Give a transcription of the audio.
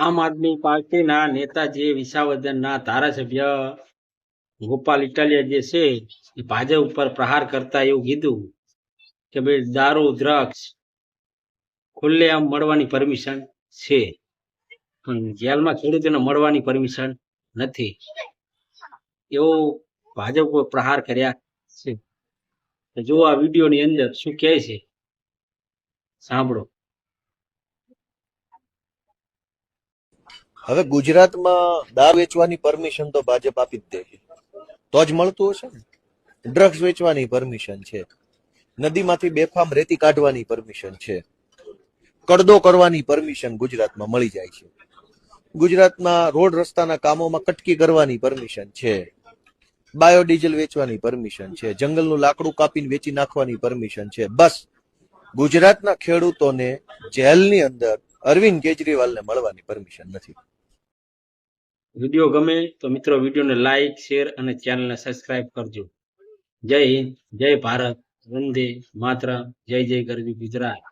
આમ આદમી પાર્ટીના નેતા જે વિસાવદરના ધારાસભ્ય ગોપાલ ઇટાલિયા જે છે એ ભાજપ ઉપર પ્રહાર કરતા એવું કીધું કે ભાઈ દારૂ ડ્રગ્સ ખુલ્લેઆમ મળવાની પરમિશન છે, પણ જેલમાં ખેડૂતોને મળવાની પરમિશન નથી. એવો ભાજપ ઉપર પ્રહાર કર્યા છે. જો આ વિડીયોની અંદર શું કહે છે સાંભળો. હવે ગુજરાતમાં દારૂ વેચવાની પરમિશન તો ભાજપ આપી જ દે છે, તો જ મળતું હશે ને. ડ્રગ્સ વેચવાની પરમિશન છે, નદીમાંથી બેફામ રેતી કાઢવાની પરમિશન છે, કડદો કરવાની પરમિશન ગુજરાતમાં મળી જાય છે. ગુજરાતમાં રોડ રસ્તાના કામોમાં કટકી કરવાની પરમિશન છે, બાયોડીઝલ વેચવાની પરમિશન છે, જંગલનું લાકડું કાપીને વેચી નાખવાની પરમિશન છે. બસ ગુજરાતના ખેડૂતોને જેલની અંદર અરવિંદ કેજરીવાલને મળવાની પરમિશન નથી. વિડીયો ગમે તો મિત્રો વિડીયોને લાઈક, શેર અને ચેનલને સબસ્ક્રાઇબ કરજો. જય હિન્દ, જય ભારત, વંદે માતરમ, જય જય ગરવી ગુજરાત.